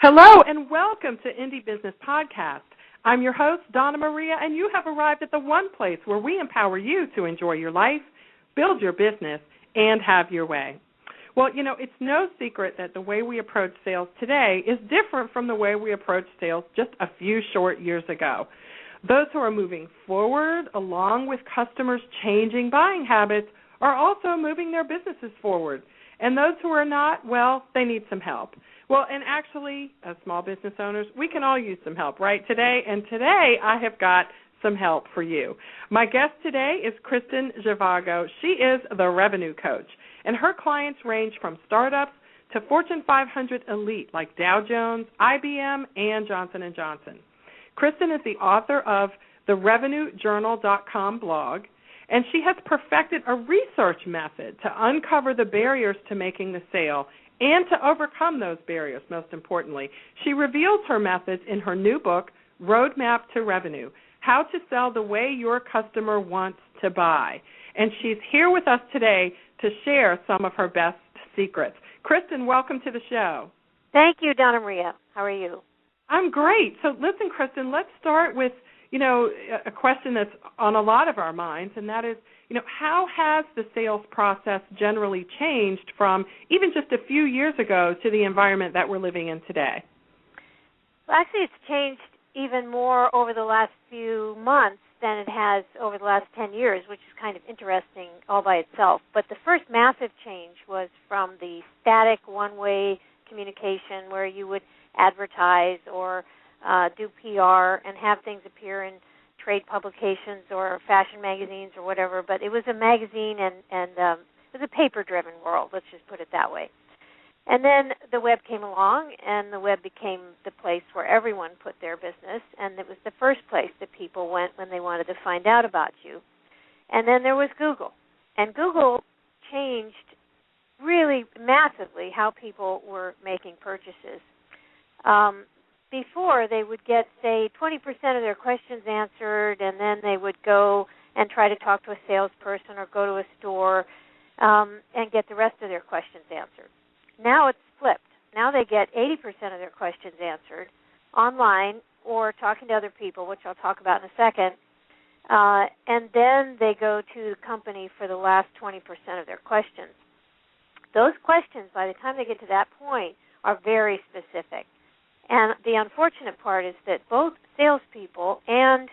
Hello and welcome to Indie Business Podcast. I'm your host, Donna Maria, and you have arrived at the one place where we empower you to enjoy your life, build your business, and have your way. Well, it's no secret that the way we approach sales today is different from the way we approached sales just a few short years ago. Those who are moving forward along with customers' changing buying habits are also moving their businesses forward. And those who are not, well, they need some help. Well, and actually, as small business owners, we can all use some help, right, today? And today I have got some help for you. My guest today is Kristen Zhivago. She is the revenue coach, and her clients range from startups to Fortune 500 elite like Dow Jones, IBM, and Johnson & Johnson. Kristen is the author of the RevenueJournal.com blog, and she has perfected a research method to uncover the barriers to making the sale and to overcome those barriers, most importantly. She reveals her methods in her new book, Roadmap to Revenue, How to Sell the Way Your Customer Wants to Buy. And she's here with us today to share some of her best secrets. Kristen, welcome to the show. Thank you, Donna Maria. How are you? I'm great. So listen, Kristen, let's start with, a question that's on a lot of our minds, and that is, how has the sales process generally changed from even just a few years ago to the environment that we're living in today? Well, actually, it's changed even more over the last few months than it has over the last 10 years, which is kind of interesting all by itself. But the first massive change was from the static one-way communication where you would advertise or do PR and have things appear in trade publications or fashion magazines or whatever, but it was a magazine and it was a paper-driven world, let's just put it that way. And then the web came along, and the web became the place where everyone put their business, and it was the first place that people went when they wanted to find out about you. And then there was Google, and Google changed really massively how people were making purchases. Before, they would get, say, 20% of their questions answered, and then they would go and try to talk to a salesperson or go to a store and get the rest of their questions answered. Now it's flipped. Now they get 80% of their questions answered online or talking to other people, which I'll talk about in a second, and then they go to the company for the last 20% of their questions. Those questions, by the time they get to that point, are very specific. And the unfortunate part is that both salespeople and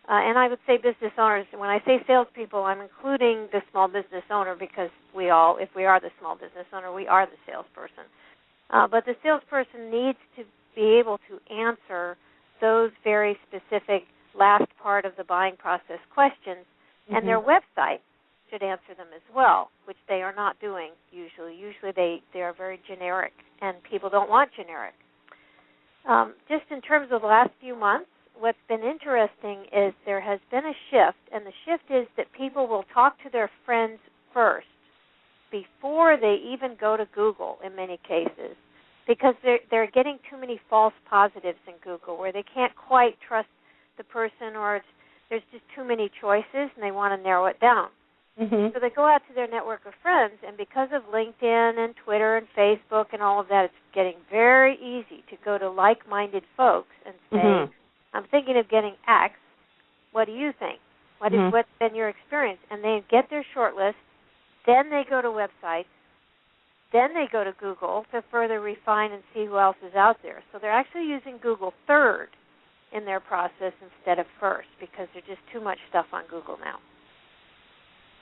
I would say business owners, when I say salespeople, I'm including the small business owner because if we are the small business owner, we are the salesperson. But the salesperson needs to be able to answer those very specific last part of the buying process questions, and their website should answer them as well, which they are not doing usually. Usually they are very generic, and people don't want generic. Just in terms of the last few months, what's been interesting is there has been a shift, and the shift is that people will talk to their friends first before they even go to Google in many cases because they're getting too many false positives in Google where they can't quite trust the person or there's just too many choices and they want to narrow it down. So they go out to their network of friends, and because of LinkedIn and Twitter and Facebook and all of that, it's getting very easy to go to like-minded folks and say, I'm thinking of getting X. What do you think? What's been your experience? And they get their short list. Then they go to websites. Then they go to Google to further refine and see who else is out there. So they're actually using Google third in their process instead of first because there's just too much stuff on Google now.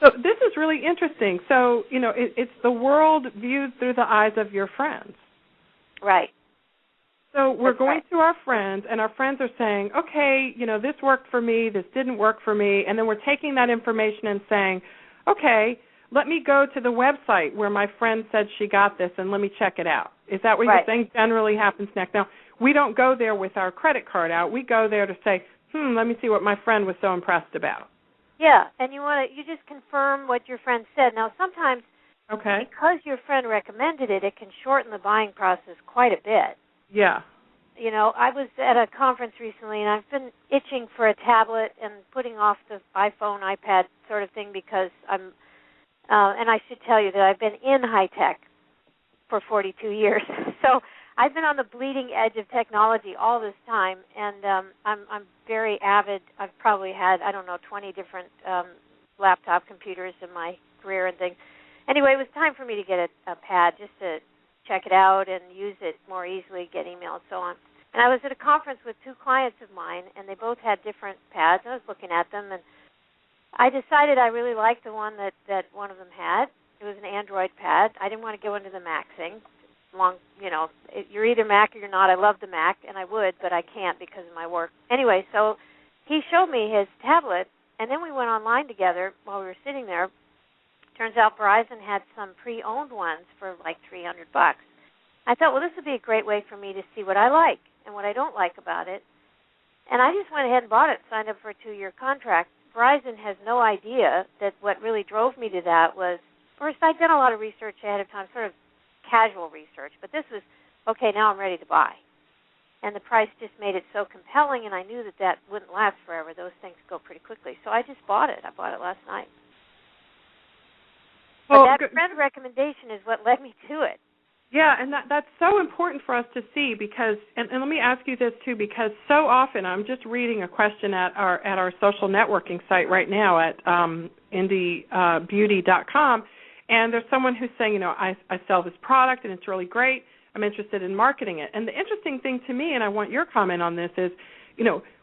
So this is really interesting. So, it's the world viewed through the eyes of your friends. Right. So we're going to our friends, and our friends are saying, okay, this worked for me, this didn't work for me, and then we're taking that information and saying, okay, let me go to the website where my friend said she got this, and let me check it out. Is that what you're saying generally happens next? Now, we don't go there with our credit card out. We go there to say, let me see what my friend was so impressed about. Yeah, and you just confirm what your friend said. Now, sometimes because your friend recommended it, it can shorten the buying process quite a bit. Yeah. I was at a conference recently, and I've been itching for a tablet and putting off the iPhone, iPad sort of thing because and I should tell you that I've been in high tech for 42 years. So I've been on the bleeding edge of technology all this time, and I'm very avid. I've probably had, 20 different laptop computers in my career and things. Anyway, it was time for me to get a pad just to check it out and use it more easily, get email and so on. And I was at a conference with two clients of mine, and they both had different pads. I was looking at them, and I decided I really liked the one that one of them had. It was an Android pad. I didn't want to go into the Mac thing. You're either Mac or you're not. I love the Mac, and I would, but I can't because of my work. Anyway, so he showed me his tablet, and then we went online together while we were sitting there. Turns out Verizon had some pre-owned ones for like $300. I thought, well, this would be a great way for me to see what I like and what I don't like about it. And I just went ahead and bought it, signed up for a 2-year contract. Verizon has no idea that what really drove me to that was, first, I'd done a lot of research ahead of time, sort of casual research, but this was, okay, now I'm ready to buy. And the price just made it so compelling, and I knew that wouldn't last forever. Those things go pretty quickly. So I just bought it. I bought it last night. Well, but that friend recommendation is what led me to it. Yeah, and that's so important for us to see because, and let me ask you this too, because so often I'm just reading a question at our social networking site right now at indiebeauty.com, and there's someone who's saying, I sell this product and it's really great. I'm interested in marketing it. And the interesting thing to me, and I want your comment on this, is,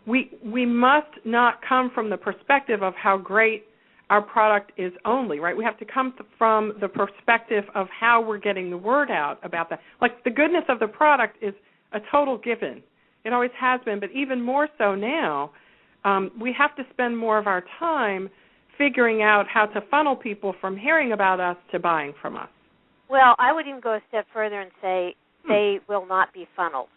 we must not come from the perspective of how great our product is only, right? We have to come from the perspective of how we're getting the word out about that. Like the goodness of the product is a total given. It always has been, but even more so now, we have to spend more of our time figuring out how to funnel people from hearing about us to buying from us. Well, I would even go a step further and say they will not be funneled.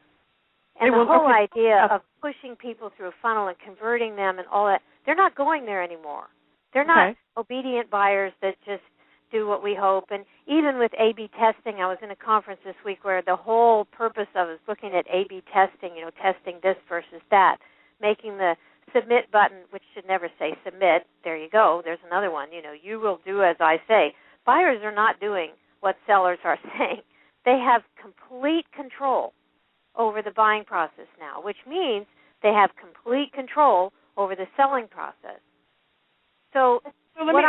And the whole idea of pushing people through a funnel and converting them and all that, they're not going there anymore. They're not obedient buyers that just do what we hope. And even with A/B testing, I was in a conference this week where the whole purpose of it was looking at A/B testing, testing this versus that, making the submit button, which should never say submit. There you go. There's another one. You will do as I say. Buyers are not doing what sellers are saying. They have complete control over the buying process now, which means they have complete control over the selling process. So what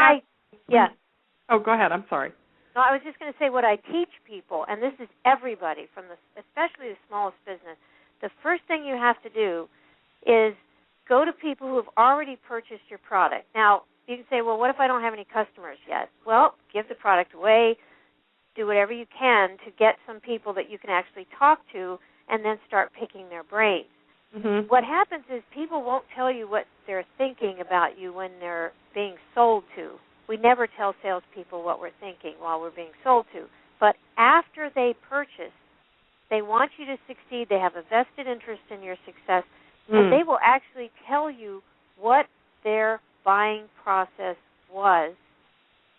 Oh, go ahead. I'm sorry. No, I was just going to say what I teach people, and this is everybody, especially the smallest business. The first thing you have to do is go to people who have already purchased your product. Now, you can say, well, what if I don't have any customers yet? Well, give the product away. Do whatever you can to get some people that you can actually talk to and then start picking their brains. Mm-hmm. What happens is people won't tell you what they're thinking about you when they're being sold to. We never tell salespeople what we're thinking while we're being sold to. But after they purchase, they want you to succeed. They have a vested interest in your success, and they will actually tell you what their buying process was,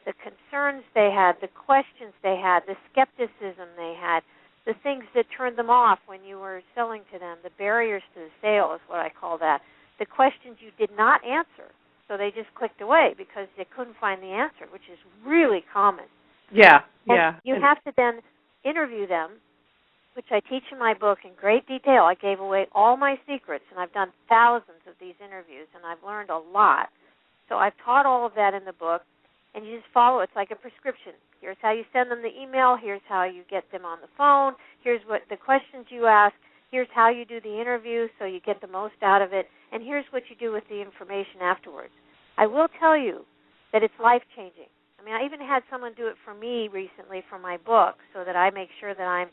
the concerns they had, the questions they had, the skepticism they had, the things that turned them off when you were selling to them, the barriers to the sale is what I call that, the questions you did not answer, so they just clicked away because they couldn't find the answer, which is really common. Yeah. You have to then interview them, which I teach in my book in great detail. I gave away all my secrets, and I've done thousands of these interviews, and I've learned a lot. So I've taught all of that in the book, and you just follow. It's like a prescription. Here's how you send them the email. Here's how you get them on the phone. Here's what the questions you ask. Here's how you do the interview so you get the most out of it. And here's what you do with the information afterwards. I will tell you that it's life-changing. I mean, I even had someone do it for me recently for my book so that I make sure that I'm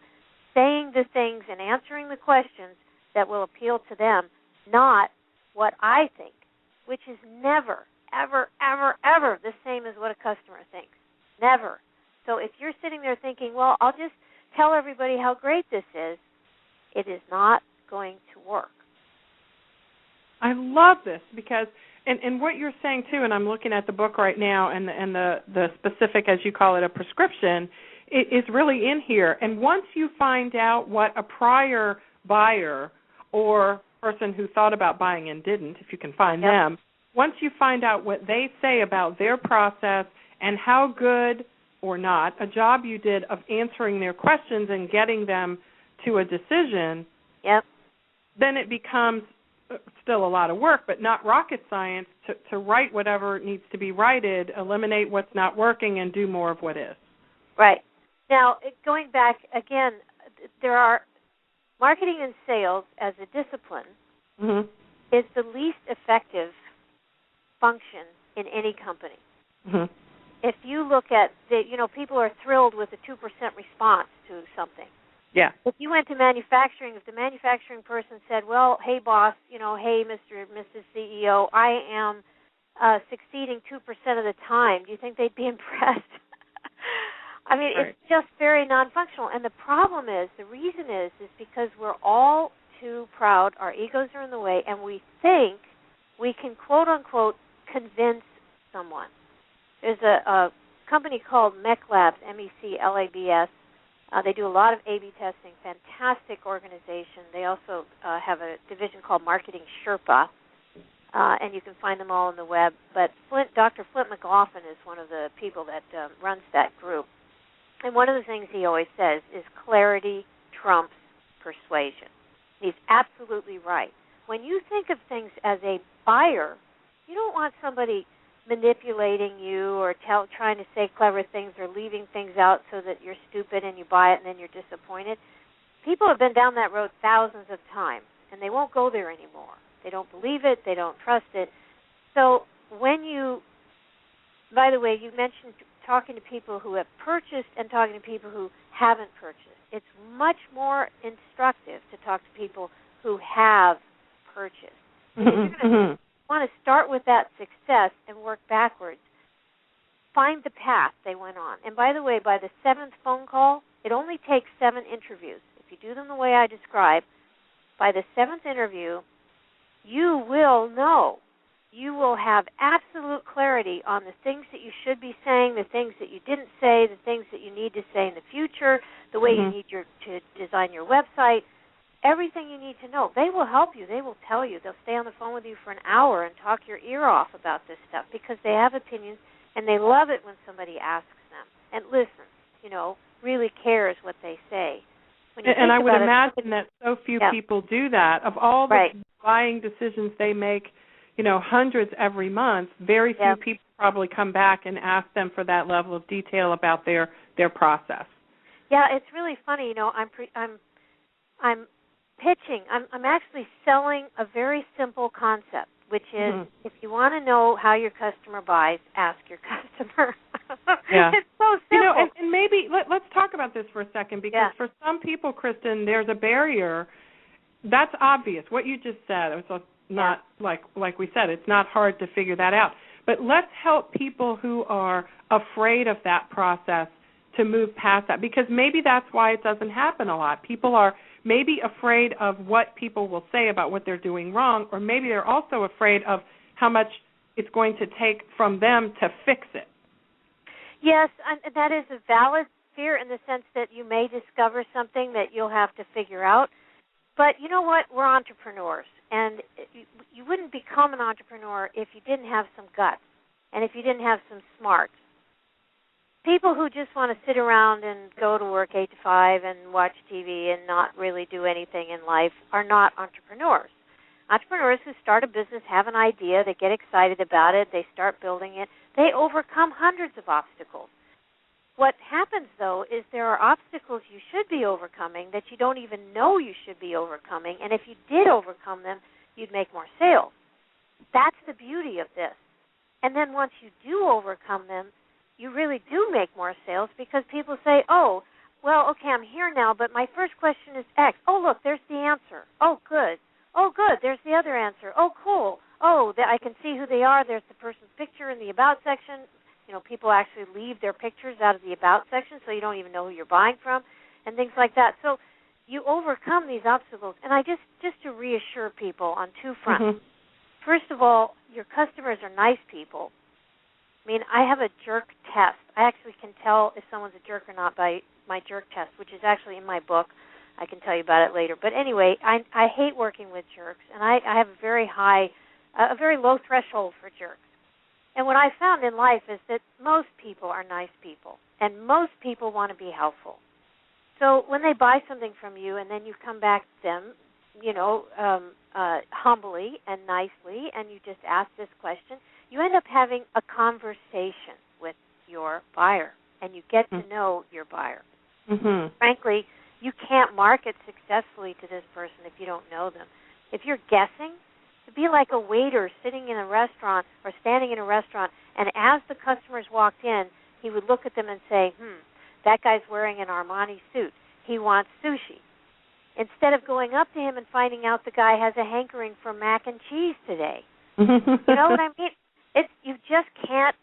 saying the things and answering the questions that will appeal to them, not what I think, which is never, ever, ever, ever the same as what a customer thinks. Never. So if you're sitting there thinking, well, I'll just tell everybody how great this is, it is not going to work. I love this because, and what you're saying too, and I'm looking at the book right now, and the specific, as you call it, a prescription, it is really in here. And once you find out what a prior buyer or person who thought about buying and didn't, if you can find them, once you find out what they say about their process and how good or not a job you did of answering their questions and getting them to a decision, Yep. then it becomes still a lot of work, but not rocket science to write whatever needs to be righted, eliminate what's not working, and do more of what is. Right. Now, going back again, there are marketing and sales as a discipline is the least effective function in any company. If you look at people are thrilled with a 2% response to something. Yeah. If you went to manufacturing, if the manufacturing person said, well, hey, boss, hey, Mr. and Mrs. CEO, I am succeeding 2% of the time, do you think they'd be impressed? I mean, right. It's just very non-functional. And the problem is, the reason is because we're all too proud, our egos are in the way, and we think we can, quote-unquote, convince someone. There's a company called MECLabs, MECLABS. They do a lot of A/B testing, fantastic organization. They also have a division called Marketing Sherpa, and you can find them all on the web. But Dr. Flint McLaughlin is one of the people that runs that group. And one of the things he always says is clarity trumps persuasion. He's absolutely right. When you think of things as a buyer, you don't want somebody manipulating you or trying to say clever things or leaving things out so that you're stupid and you buy it and then you're disappointed. People have been down that road thousands of times, and they won't go there anymore. They don't believe it. They don't trust it. So by the way, you mentioned talking to people who have purchased and talking to people who haven't purchased. It's much more instructive to talk to people who have purchased. Because you're going to want to start with that success and work backwards. Find the path they went on. And by the way, by the 7th phone call, it only takes 7 interviews. If you do them the way I describe, by the 7th interview, you will know. You will have absolute clarity on the things that you should be saying, the things that you didn't say, the things that you need to say in the future, the way you need to design your website. Everything you need to know. They will help you. They will tell you. They'll stay on the phone with you for an hour and talk your ear off about this stuff because they have opinions and they love it when somebody asks them and listens, really cares what they say. And I would imagine that so few people do that. Of all the buying decisions they make, hundreds every month, very few people probably come back and ask them for that level of detail about their process. Yeah, it's really funny. I'm pitching. I'm actually selling a very simple concept, which is if you want to know how your customer buys, ask your customer. Yeah. It's so simple. And maybe let's talk about this for a second because for some people, Kristen, there's a barrier. That's obvious. What you just said, it's not like we said, it's not hard to figure that out. But let's help people who are afraid of that process to move past that because maybe that's why it doesn't happen a lot. People are maybe afraid of what people will say about what they're doing wrong, or maybe they're also afraid of how much it's going to take from them to fix it. Yes, and that is a valid fear in the sense that you may discover something that you'll have to figure out. But you know what? We're entrepreneurs, and you wouldn't become an entrepreneur if you didn't have some guts and if you didn't have some smarts. People who just want to sit around and go to work 8 to 5 and watch TV and not really do anything in life are not entrepreneurs. Entrepreneurs who start a business have an idea, they get excited about it, they start building it, they overcome hundreds of obstacles. What happens, though, is there are obstacles you should be overcoming that you don't even know you should be overcoming, and if you did overcome them, you'd make more sales. That's the beauty of this. And then once you do overcome them, you really do make more sales because people say, oh, well, okay, I'm here now, but my first question is X. Oh, look, there's the answer. Oh, good. Oh, good, there's the other answer. Oh, cool. Oh, I can see who they are. There's the person's picture in the About section. People actually leave their pictures out of the About section so you don't even know who you're buying from and things like that. So you overcome these obstacles. And I just to reassure people on 2 fronts. First of all, your customers are nice people. I mean, I have a jerk test. I actually can tell if someone's a jerk or not by my jerk test, which is actually in my book. I can tell you about it later. But anyway, I hate working with jerks, and I have a very low threshold for jerks. And what I found in life is that most people are nice people, and most people want to be helpful. So when they buy something from you and then you come back to them, humbly and nicely, and you just ask this question, you end up having a conversation with your buyer, and you get to know your buyer. Mm-hmm. Frankly, you can't market successfully to this person if you don't know them. If you're guessing, it'd be like a waiter sitting in a restaurant or standing in a restaurant, and as the customers walked in, he would look at them and say, that guy's wearing an Armani suit. He wants sushi. Instead of going up to him and finding out the guy has a hankering for mac and cheese today. You know what I mean? You just can't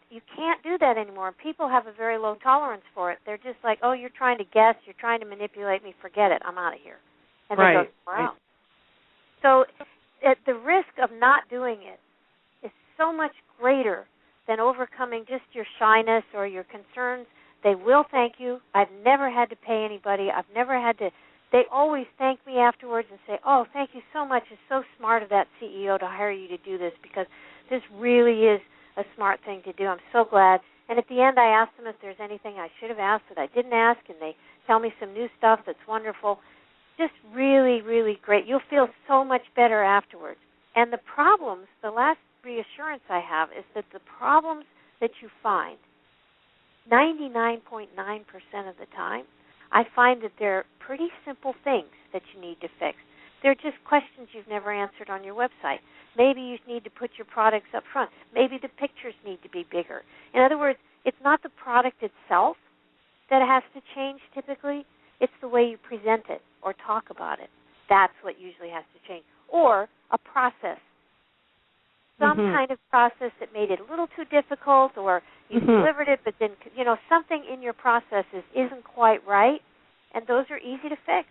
do that anymore. People have a very low tolerance for it. They're just like, oh, you're trying to guess, you're trying to manipulate me, forget it, I'm out of here. And they go somewhere else. So the risk of not doing it is so much greater than overcoming just your shyness or your concerns. They will thank you. I've never had to pay anybody. I've never had to. They always thank me afterwards and say, oh, thank you so much. It's so smart of that CEO to hire you to do this, because this really is a smart thing to do. I'm so glad. And at the end, I ask them if there's anything I should have asked that I didn't ask, and they tell me some new stuff that's wonderful. Just really, really great. You'll feel so much better afterwards. And the problems, the last reassurance I have is that the problems that you find, 99.9% of the time, I find that they're pretty simple things that you need to fix. They're just questions you've never answered on your website. Maybe you need to put your products up front. Maybe the pictures need to be bigger. In other words, it's not the product itself that has to change typically. It's the way you present it or talk about it. That's what usually has to change. Or a process. Some kind of process that made it a little too difficult, or you delivered it, but then, something in your processes isn't quite right, and those are easy to fix.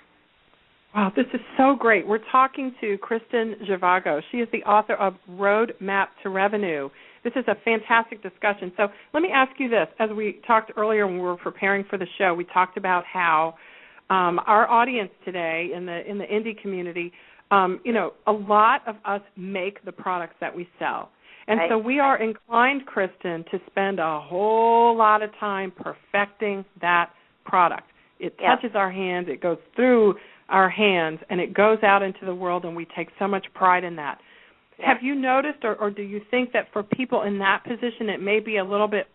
Wow, this is so great. We're talking to Kristen Zhivago. She is the author of Roadmap to Revenue. This is a fantastic discussion. So let me ask you this. As we talked earlier when we were preparing for the show, we talked about how our audience today in the indie community, a lot of us make the products that we sell. And so we are inclined, Kristen, to spend a whole lot of time perfecting that product. It touches our hands, it goes through our hands, and it goes out into the world, and we take so much pride in that. Have you noticed, or do you think that for people in that position, it may be a little bit,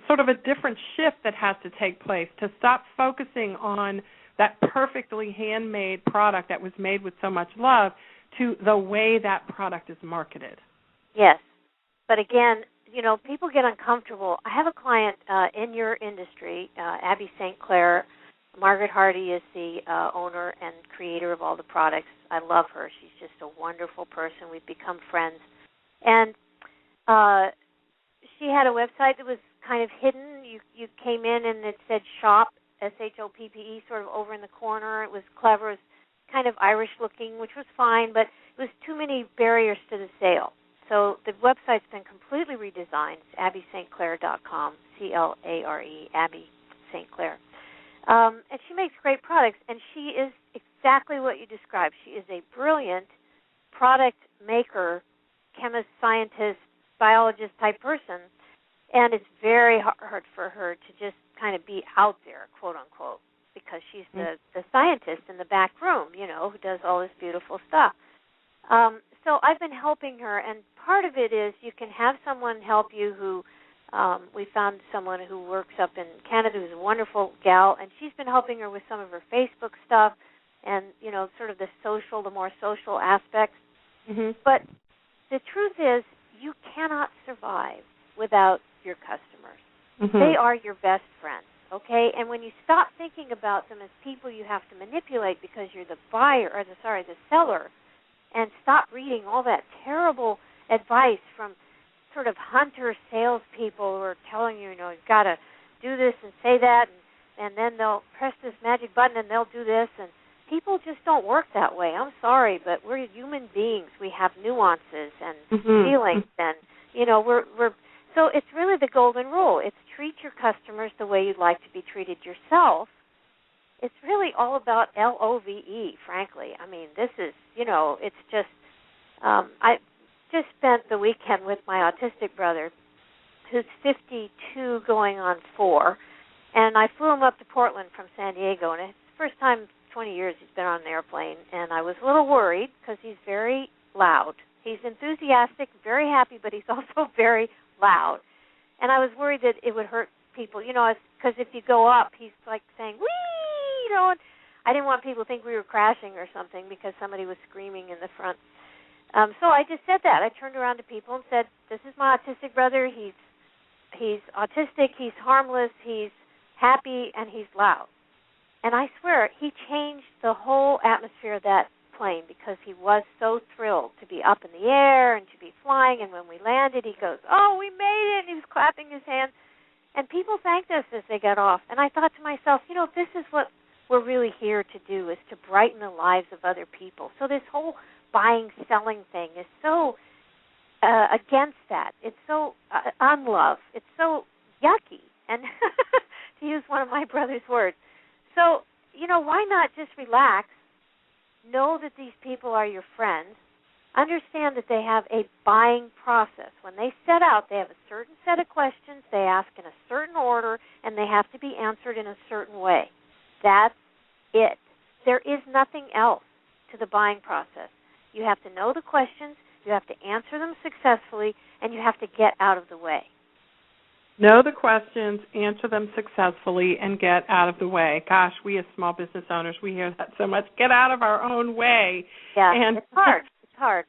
sort of a different shift that has to take place to stop focusing on that perfectly handmade product that was made with so much love to the way that product is marketed? Yes. But again, people get uncomfortable. I have a client in your industry, Abby St. Clair. Margaret Hardy is the owner and creator of all the products. I love her. She's just a wonderful person. We've become friends. And she had a website that was kind of hidden. You came in and it said shop, S-H-O-P-P-E, sort of over in the corner. It was clever. It was kind of Irish-looking, which was fine, but it was too many barriers to the sale. So the website's been completely redesigned. It's abbystclair.com, C-L-A-R-E, Abby St. Clair. And she makes great products, and she is exactly what you described. She is a brilliant product maker, chemist, scientist, biologist type person, and it's very hard for her to just kind of be out there, quote unquote, because she's the scientist in the back room, who does all this beautiful stuff. So I've been helping her, and part of it is you can have someone help you who we found someone who works up in Canada who's a wonderful gal, and she's been helping her with some of her Facebook stuff and, sort of the more social aspects. But the truth is you cannot survive without your customers. They are your best friends, okay? And when you stop thinking about them as people you have to manipulate because you're the the seller, and stop reading all that terrible advice from sort of hunter salespeople who are telling you, you've got to do this and say that, and then they'll press this magic button and they'll do this, and people just don't work that way. I'm sorry, but we're human beings. We have nuances and feelings, and we're so it's really the golden rule. It's treat your customers the way you'd like to be treated yourself. It's really all about LOVE, frankly. I mean, this is, it's just, I just spent the weekend with my autistic brother, who's 52 going on 4, And I flew him up to Portland from San Diego, and it's the first time in 20 years he's been on an airplane, and I was a little worried because he's very loud. He's enthusiastic, very happy, but he's also very loud. And I was worried that it would hurt people, because if you go up, he's like saying, wee, and I didn't want people to think we were crashing or something because somebody was screaming in the front. So I just said that. I turned around to people and said, this is my autistic brother. He's autistic, he's harmless, he's happy, and he's loud. And I swear, he changed the whole atmosphere of that plane because he was so thrilled to be up in the air and to be flying. And when we landed, he goes, oh, we made it, and he was clapping his hands. And people thanked us as they got off. And I thought to myself, this is what we're really here to do, is to brighten the lives of other people. So this whole buying, selling thing is so against that. It's so unlove. It's so yucky, and to use one of my brother's words. So, why not just relax, know that these people are your friends, understand that they have a buying process. When they set out, they have a certain set of questions, they ask in a certain order, and they have to be answered in a certain way. That's it. There is nothing else to the buying process. You have to know the questions, you have to answer them successfully, and you have to get out of the way. Know the questions, answer them successfully, and get out of the way. Gosh, we as small business owners, we hear that so much. Get out of our own way. Yeah, and it's hard. It's hard.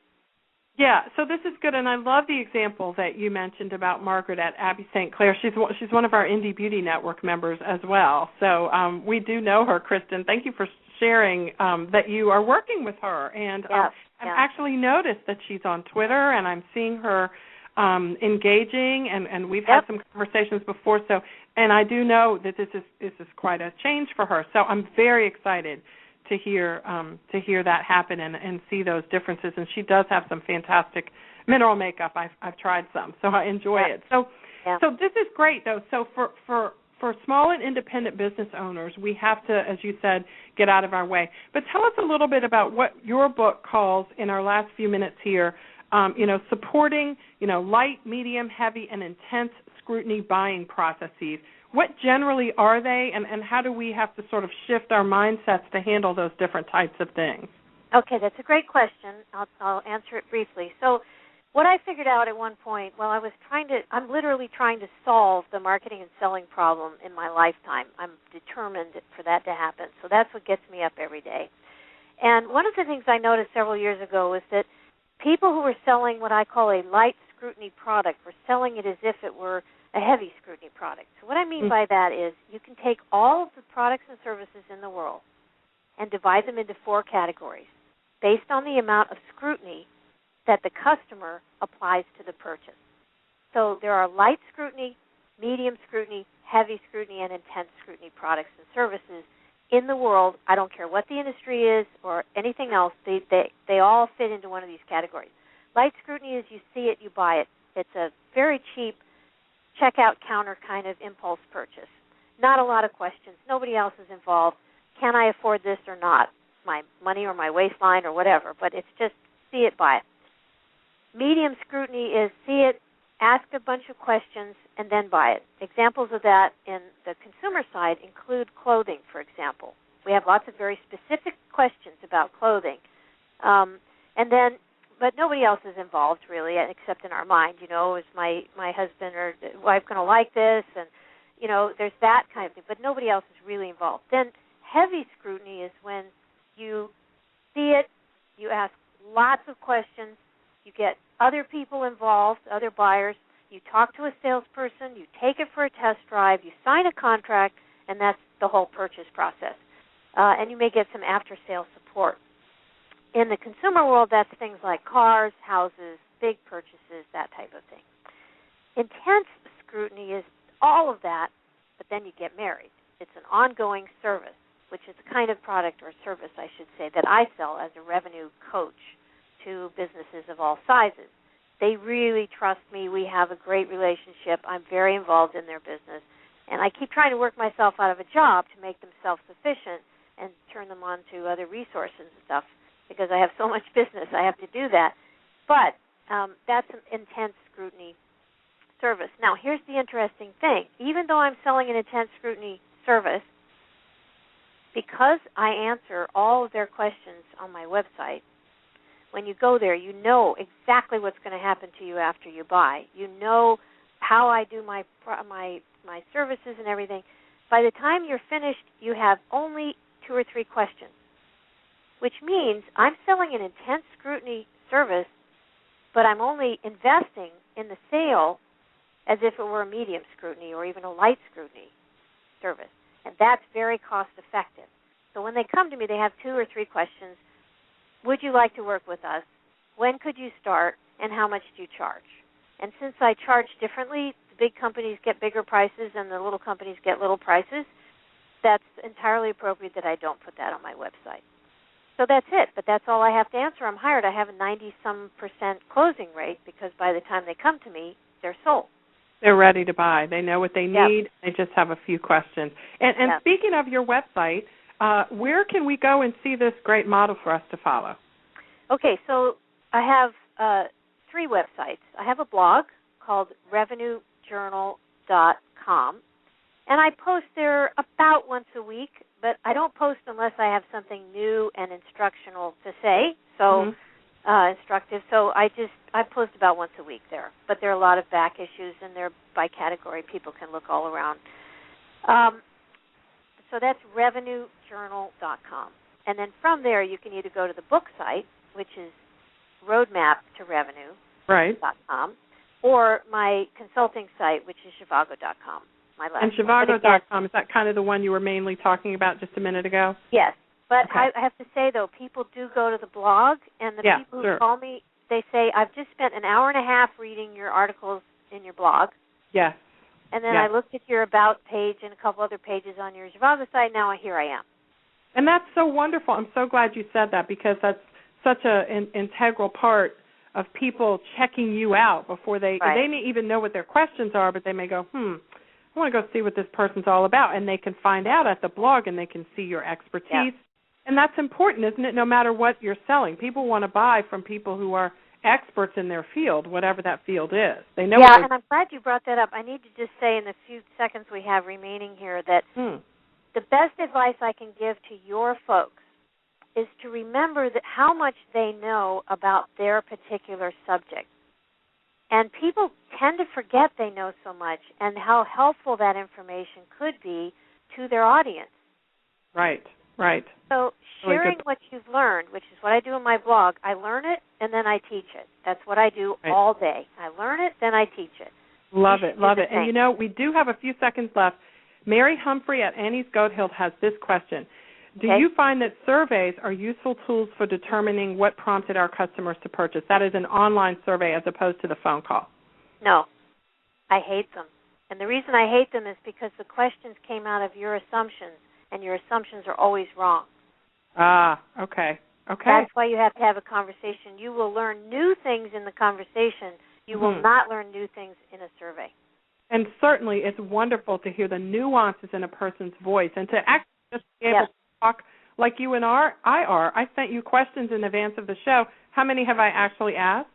Yeah, so this is good, and I love the example that you mentioned about Margaret at Abbey St. Clair. She's one of our Indie Beauty Network members as well. So we do know her, Kristen. Thank you for sharing that you are working with her. And I've actually noticed that she's on Twitter, and I'm seeing her engaging, and we've had some conversations before. So, and I do know that this is quite a change for her. So I'm very excited to hear that happen and see those differences. And she does have some fantastic mineral makeup. I've tried some, so I enjoy it. So this is great though. So for small and independent business owners, we have to, as you said, get out of our way. But tell us a little bit about what your book calls, in our last few minutes here, supporting, light, medium, heavy, and intense scrutiny buying processes. What generally are they, and how do we have to sort of shift our mindsets to handle those different types of things? Okay, that's a great question. I'll answer it briefly. So what I figured out at one point, I'm literally trying to solve the marketing and selling problem in my lifetime. I'm determined for that to happen. So that's what gets me up every day. And one of the things I noticed several years ago is that people who were selling what I call a light scrutiny product were selling it as if it were a heavy scrutiny product. So what I mean by that is you can take all of the products and services in the world and divide them into 4 categories based on the amount of scrutiny that the customer applies to the purchase. So there are light scrutiny, medium scrutiny, heavy scrutiny, and intense scrutiny products and services in the world. I don't care what the industry is or anything else. They all fit into one of these categories. Light scrutiny is you see it, you buy it. It's a very cheap checkout counter kind of impulse purchase. Not a lot of questions. Nobody else is involved. Can I afford this or not? My money or my waistline or whatever. But it's just see it, buy it. Medium scrutiny is see it, ask a bunch of questions, and then buy it. Examples of that in the consumer side include clothing, for example. We have lots of very specific questions about clothing. But nobody else is involved, really, except in our mind. Is my husband or wife going to like this? And, there's that kind of thing. But nobody else is really involved. Then heavy scrutiny is when you see it, you ask lots of questions, you get other people involved, other buyers, you talk to a salesperson, you take it for a test drive, you sign a contract, and that's the whole purchase process. And you may get some after-sales support. In the consumer world, that's things like cars, houses, big purchases, that type of thing. Intense scrutiny is all of that, but then you get married. It's an ongoing service, which is the kind of product or service, I should say, that I sell as a revenue coach to businesses of all sizes. They really trust me. We have a great relationship. I'm very involved in their business. And I keep trying to work myself out of a job to make them self-sufficient and turn them on to other resources and stuff because I have so much business. I have to do that. But that's an intense scrutiny. service. Now, here's the interesting thing. Even though I'm selling an intense scrutiny service, because I answer all of their questions on my website, when you go there, you know exactly what's going to happen to you after you buy. You know how I do my services and everything. By the time you're finished, you have only 2 or 3 questions, which means I'm selling an intense scrutiny service, but I'm only investing in the sale as if it were a medium scrutiny or even a light scrutiny service. And that's very cost effective. So when they come to me, they have 2 or 3 questions. Would you like to work with us? When could you start? And how much do you charge? And since I charge differently, the big companies get bigger prices and the little companies get little prices, that's entirely appropriate that I don't put that on my website. So that's it, but that's all I have to answer. I'm hired. I have a 90-some% closing rate because by the time they come to me, they're sold. They're ready to buy. They know what they need. Yep. They just have a few questions. And Yep. Speaking of your website, where can we go and see this great model for us to follow? Okay, so I have 3 websites. I have a blog called revenuejournal.com, and I post there about once a week, but I don't post unless I have something new and instructional to say, instructive. So I post about once a week there, but there are a lot of back issues, and they're by category. People can look all around. So that's revenuejournal.com. And then from there, you can either go to the book site, which is roadmaptorevenue.com, or my consulting site, which is Zhivago.com. And Zhivago.com, is that kind of the one you were mainly talking about just a minute ago? Yes. But okay. I have to say, though, people do go to the blog, and the people who call me, they say, I've just spent an hour and a half reading your articles in your blog. Yes. And then I looked at your About page and a couple other pages on your Zhivago site. Now here I am. And that's so wonderful. I'm so glad you said that because that's such an integral part of people checking you out before they may even know what their questions are, but they may go, I want to go see what this person's all about. And they can find out at the blog and they can see your expertise. Yeah. And that's important, isn't it, no matter what you're selling? People want to buy from people who are experts in their field, whatever that field is. They know. Yeah, and I'm glad you brought that up. I need to just say in the few seconds we have remaining here that the best advice I can give to your folks is to remember that how much they know about their particular subject. And people tend to forget they know so much and how helpful that information could be to their audience. Right. So sharing what you've learned, which is what I do in my blog, I learn it and then I teach it. That's what I do all day. I learn it, then I teach it. Love it. And, we do have a few seconds left. Mary Humphrey at Annie's Goat Hill has this question. Do you find that surveys are useful tools for determining what prompted our customers to purchase? That is an online survey as opposed to the phone call. No. I hate them. And the reason I hate them is because the questions came out of your assumptions, and your assumptions are always wrong. Okay. That's why you have to have a conversation. You will learn new things in the conversation. You will not learn new things in a survey. And certainly it's wonderful to hear the nuances in a person's voice and to actually just be able to talk like you and I are. I sent you questions in advance of the show. How many have I actually asked?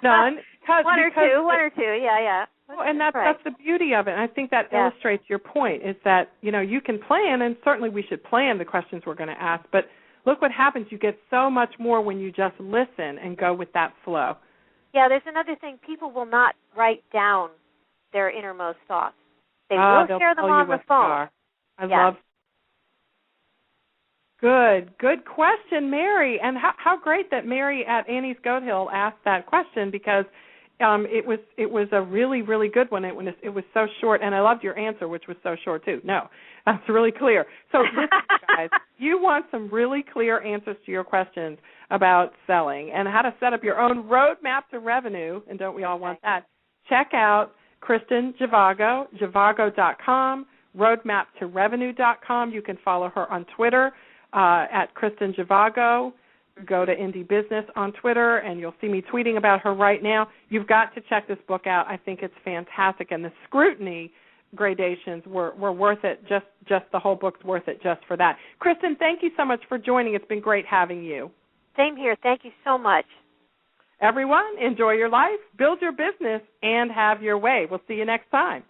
None. One or two, yeah. Well, and that's the beauty of it. And I think that illustrates your point is that, you can plan, and certainly we should plan the questions we're going to ask, but look what happens. You get so much more when you just listen and go with that flow. Yeah, there's another thing. People will not write down their innermost thoughts. They will share them on the phone. I love. Good question, Mary. And how great that Mary at Annie's Goat Hill asked that question because it was a really, really good one. It was so short, and I loved your answer, which was so short too. No, that's really clear. So listen, guys, you want some really clear answers to your questions about selling and how to set up your own roadmap to revenue, and don't we all want that? Check out Kristen Zhivago, Zhivago.com, roadmaptorevenue.com. You can follow her on Twitter at Kristen Zhivago. Go to Indie Business on Twitter, and you'll see me tweeting about her right now. You've got to check this book out. I think it's fantastic, and the scrutiny gradations were worth it. Just the whole book's worth it just for that. Kristen, thank you so much for joining. It's been great having you. Same here. Thank you so much. Everyone, enjoy your life, build your business, and have your way. We'll see you next time.